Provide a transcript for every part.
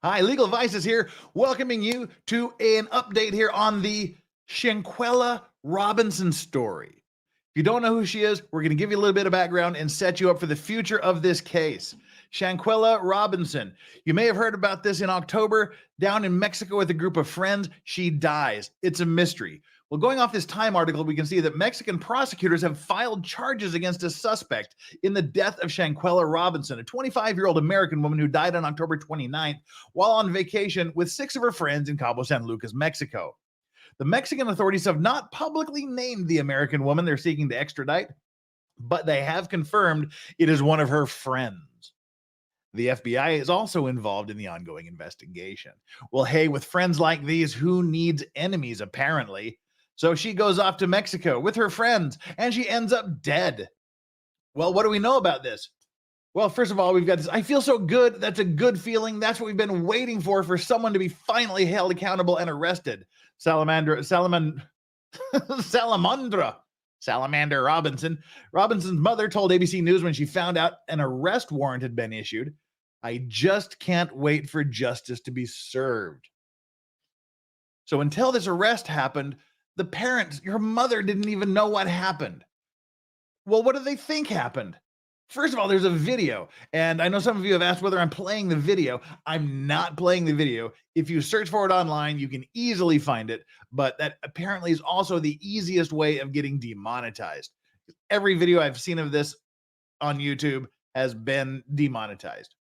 Hi, Legal Advice is here, welcoming you to an update here on the Shanquella Robinson story. If you don't know who she is, we're going to give you a little bit of background and set you up for the future of this case. Shanquella Robinson. You may have heard about this in October down in Mexico with a group of friends. She dies. It's a mystery. Well, going off this Time article, we can see that Mexican prosecutors have filed charges against a suspect in the death of Shanquella Robinson, a 25-year-old American woman who died on October 29th while on vacation with 6 of her friends in Cabo San Lucas, Mexico. The Mexican authorities have not publicly named the American woman they're seeking to extradite, but they have confirmed it is one of her friends. The FBI is also involved in the ongoing investigation. Well, hey, with friends like these, who needs enemies, apparently? So she goes off to Mexico with her friends, and she ends up dead. Well, what do we know about this? Well, first of all, we've got this. I feel so good. That's a good feeling. That's what we've been waiting for someone to be finally held accountable and arrested. Salamander Robinson. Robinson's mother told ABC News when she found out an arrest warrant had been issued, "I just can't wait for justice to be served." So until this arrest happened, the parents, your mother, didn't even know what happened. Well, what do they think happened? First of all, there's a video, and I know some of you have asked whether I'm playing the video. I'm not playing the video. If you search for it online, you can easily find it, but that apparently is also the easiest way of getting demonetized. Every video I've seen of this on YouTube has been demonetized.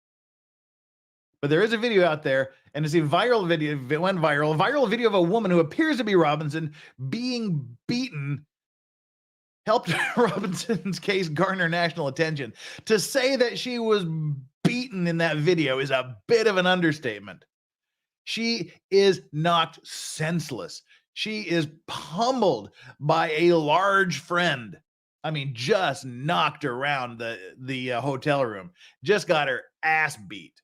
But there is a video out there, and it's a viral video. It went viral. A viral video of a woman who appears to be Robinson being beaten helped Robinson's case garner national attention. To say that she was beaten in that video is a bit of an understatement. She is knocked senseless. She is pummeled by a large friend. I mean, just knocked around the hotel room. Just got her ass beat.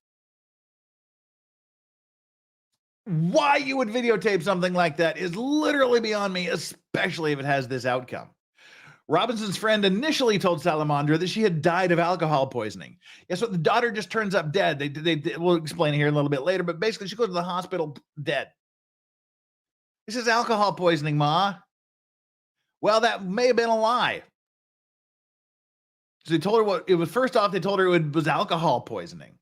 Why you would videotape something like that is literally beyond me, especially if it has this outcome. Robinson's friend initially told Salamandra that she had died of alcohol poisoning. Yeah, so the daughter just turns up dead. We'll explain it here a little bit later, but basically she goes to the hospital dead. This is alcohol poisoning, Ma. Well, that may have been a lie. So they told her what it was. First off, they told her it was alcohol poisoning.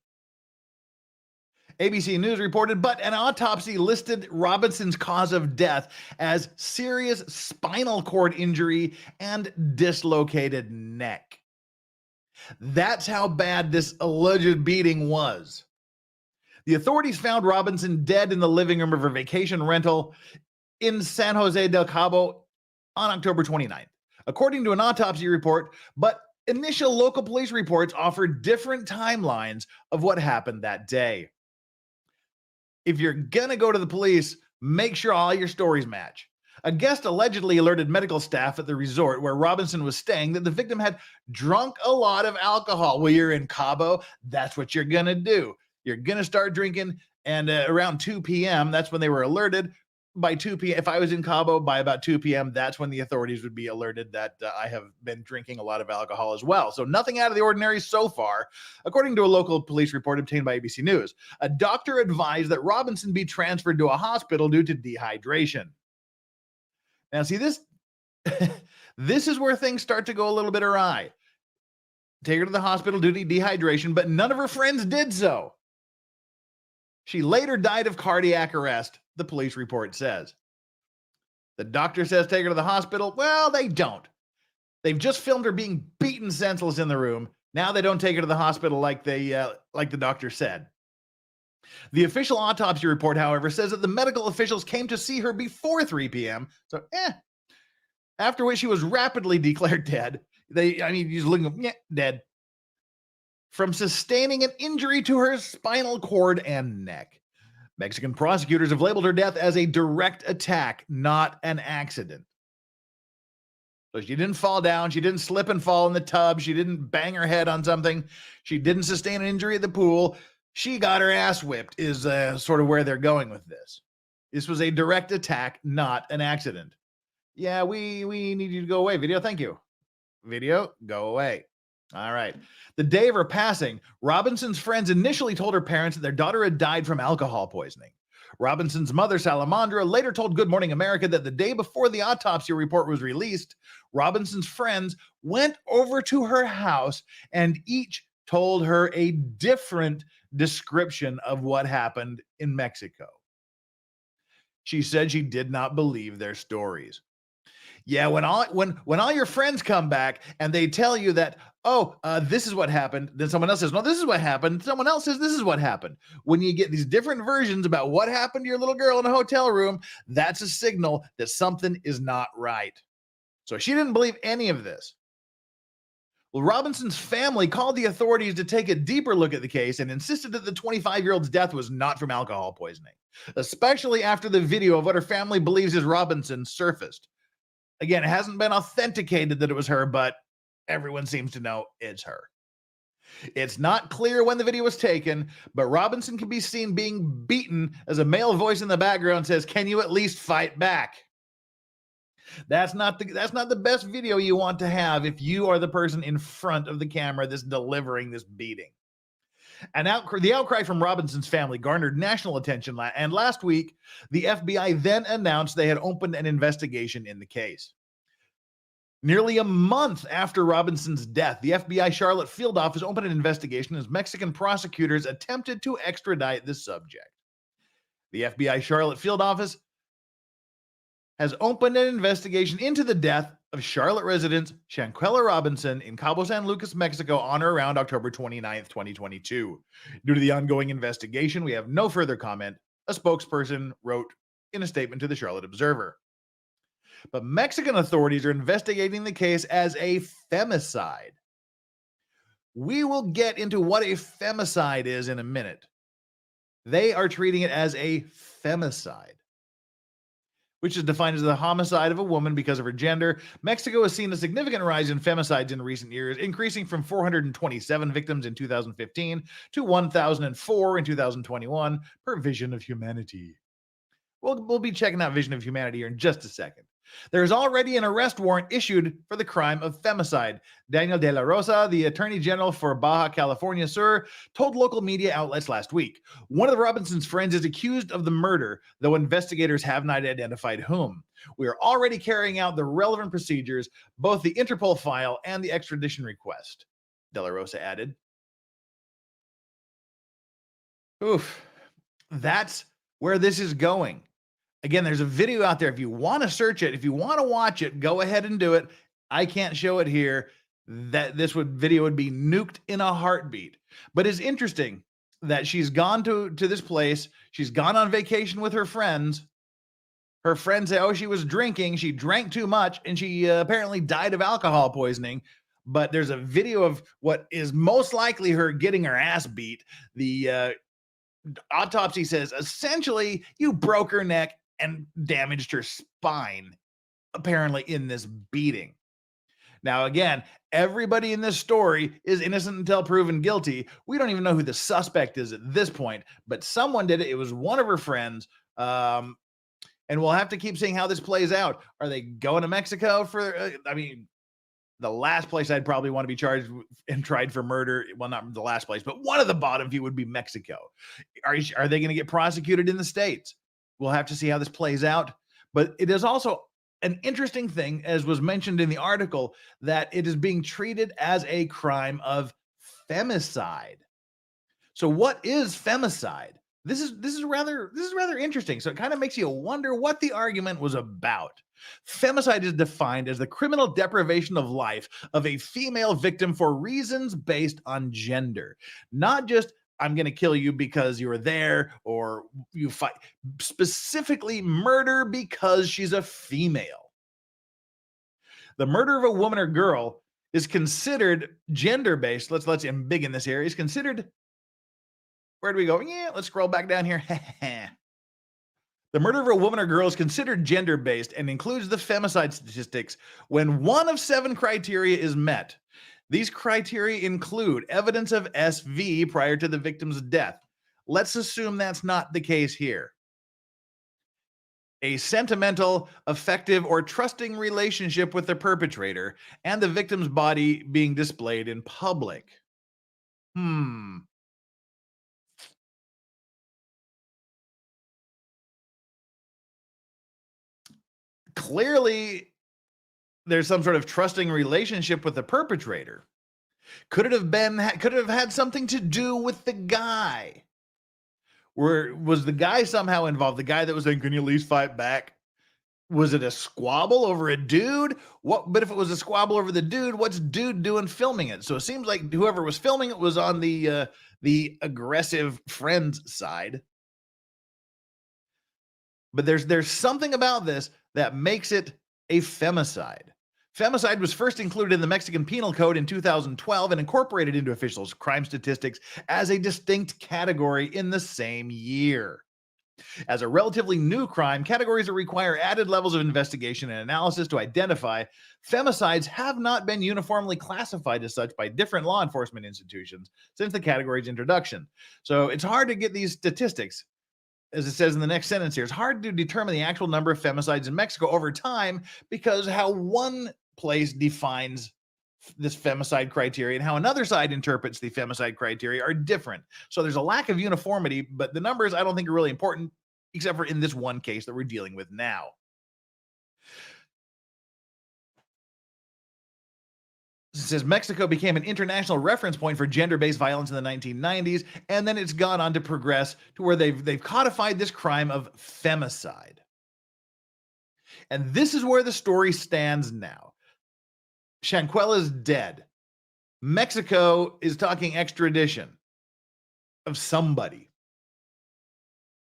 ABC News reported, but an autopsy listed Robinson's cause of death as serious spinal cord injury and dislocated neck. That's how bad this alleged beating was. The authorities found Robinson dead in the living room of her vacation rental in San Jose del Cabo on October 29th, according to an autopsy report, but initial local police reports offered different timelines of what happened that day. If you're going to go to the police, make sure all your stories match. A guest allegedly alerted medical staff at the resort where Robinson was staying that the victim had drunk a lot of alcohol. Well, you're in Cabo. That's what you're going to do. You're going to start drinking. And around 2 p.m., that's when they were alerted. By 2 p.m., if I was in Cabo, by about 2 p.m., that's when the authorities would be alerted that I have been drinking a lot of alcohol as well. So nothing out of the ordinary so far, according to a local police report obtained by ABC News. A doctor advised that Robinson be transferred to a hospital due to dehydration. Now, see, this is where things start to go a little bit awry. Take her to the hospital due to dehydration, but none of her friends did so. She later died of cardiac arrest, the police report says. The doctor says take her to the hospital. Well, they don't. They've just filmed her being beaten senseless in the room. Now they don't take her to the hospital like the doctor said. The official autopsy report, however, says that the medical officials came to see her before 3 p.m. So, after which she was rapidly declared dead. You just look at them, dead. From sustaining an injury to her spinal cord and neck. Mexican prosecutors have labeled her death as a direct attack, not an accident. So she didn't fall down. She didn't slip and fall in the tub. She didn't bang her head on something. She didn't sustain an injury at the pool. She got her ass whipped is sort of where they're going with this. This was a direct attack, not an accident. Yeah, we need you to go away. Video, thank you. Video, go away. All right. The day of her passing, Robinson's friends initially told her parents that their daughter had died from alcohol poisoning. Robinson's mother, Salamandra, later told Good Morning America that the day before the autopsy report was released, Robinson's friends went over to her house and each told her a different description of what happened in Mexico. She said she did not believe their stories. Yeah, when all your friends come back and they tell you that, this is what happened, then someone else says, no, this is what happened. Someone else says, this is what happened. When you get these different versions about what happened to your little girl in a hotel room, that's a signal that something is not right. So she didn't believe any of this. Well, Robinson's family called the authorities to take a deeper look at the case and insisted that the 25-year-old's death was not from alcohol poisoning, especially after the video of what her family believes is Robinson surfaced. Again, it hasn't been authenticated that it was her, but everyone seems to know it's her. It's not clear when the video was taken, but Robinson can be seen being beaten as a male voice in the background says, "Can you at least fight back?" That's not the best video you want to have if you are the person in front of the camera that's delivering this beating. The outcry from Robinson's family garnered national attention, and last week, the FBI then announced they had opened an investigation in the case. Nearly a month after Robinson's death, the FBI Charlotte field office opened an investigation as Mexican prosecutors attempted to extradite the subject. The FBI Charlotte field office has opened an investigation into the death of Charlotte resident Shanquella Robinson in Cabo San Lucas, Mexico on or around October 29th, 2022. Due to the ongoing investigation, we have no further comment, a spokesperson wrote in a statement to the Charlotte Observer. But Mexican authorities are investigating the case as a femicide. We will get into what a femicide is in a minute. They are treating it as a femicide, which is defined as the homicide of a woman because of her gender. Mexico has seen a significant rise in femicides in recent years, increasing from 427 victims in 2015 to 1,004 in 2021 per Vision of Humanity. We'll be checking out Vision of Humanity here in just a second. There is already an arrest warrant issued for the crime of femicide. Daniel de la Rosa, the Attorney General for Baja California Sur, told local media outlets last week. One of the Robinson's friends is accused of the murder, though investigators have not identified whom. We are already carrying out the relevant procedures, both the Interpol file and the extradition request, de la Rosa added. Oof, that's where this is going. Again, there's a video out there. If you want to search it, if you want to watch it, go ahead and do it. I can't show it here. Video would be nuked in a heartbeat. But it's interesting that she's gone to this place. She's gone on vacation with her friends. Her friends say, oh, she was drinking. She drank too much, and she apparently died of alcohol poisoning. But there's a video of what is most likely her getting her ass beat. The autopsy says, essentially, you broke her neck and damaged her spine, apparently in this beating. Now, again, everybody in this story is innocent until proven guilty. We don't even know who the suspect is at this point, but someone did it. It was one of her friends. And we'll have to keep seeing how this plays out. Are they going to Mexico for, the last place I'd probably want to be charged and tried for murder, well, not the last place, but one of the bottom few would be Mexico. Are they going to get prosecuted in the States? We'll have to see how this plays out. But it is also an interesting thing, as was mentioned in the article, that it is being treated as a crime of femicide. So what is femicide? This is rather interesting. So it kind of makes you wonder what the argument was about. Femicide is defined as the criminal deprivation of life of a female victim for reasons based on gender, not just I'm going to kill you because you were there or you fight. Specifically, murder because she's a female. The murder of a woman or girl is considered gender-based. Let's I'm big in this area. Is considered. Where do we go? Yeah, let's scroll back down here. The murder of a woman or girl is considered gender-based and includes the femicide statistics when one of 7 criteria is met. These criteria include evidence of SV prior to the victim's death. Let's assume that's not the case here. A sentimental, affective, or trusting relationship with the perpetrator, and the victim's body being displayed in public. Hmm. Clearly, there's some sort of trusting relationship with the perpetrator. Could it have had something to do with the guy? Or was the guy somehow involved? The guy that was saying, "Can you at least fight back?" Was it a squabble over a dude? What? But if it was a squabble over the dude, what's dude doing filming it? So it seems like whoever was filming it was on the aggressive friend's side. But there's something about this that makes it a femicide. Femicide was first included in the Mexican Penal Code in 2012 and incorporated into official crime statistics as a distinct category in the same year. As a relatively new crime, categories that require added levels of investigation and analysis to identify, femicides have not been uniformly classified as such by different law enforcement institutions since the category's introduction. So it's hard to get these statistics. As it says in the next sentence here, it's hard to determine the actual number of femicides in Mexico over time because how one place defines this femicide criteria and how another side interprets the femicide criteria are different. So there's a lack of uniformity, but the numbers I don't think are really important, except for in this one case that we're dealing with now. It says Mexico became an international reference point for gender-based violence in the 1990s, and then it's gone on to progress to where they've codified this crime of femicide. And this is where the story stands now. Shanquella's dead. Mexico is talking extradition of somebody.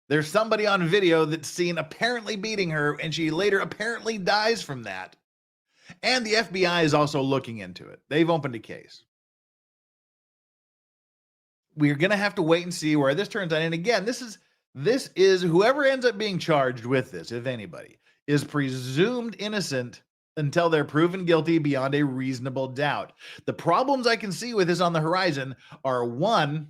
There's somebody on video that's seen apparently beating her, and she later apparently dies from that. And the FBI is also looking into it. They've opened a case. We're going to have to wait and see where this turns out. And again, this is whoever ends up being charged with this, if anybody, is presumed innocent until they're proven guilty beyond a reasonable doubt. The problems I can see with this on the horizon are, one,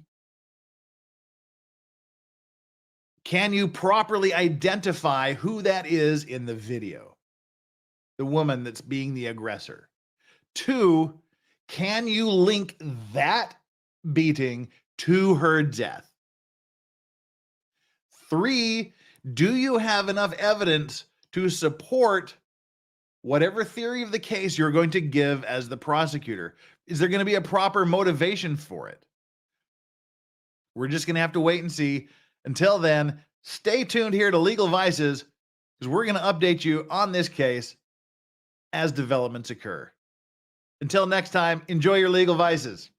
can you properly identify who that is in the video? The woman that's being the aggressor. Two, can you link that beating to her death? Three, do you have enough evidence to support whatever theory of the case you're going to give as the prosecutor? Is there going to be a proper motivation for it? We're just going to have to wait and see. Until then, stay tuned here to Legal Vices, because we're going to update you on this case as developments occur. Until next time, enjoy your legal vices.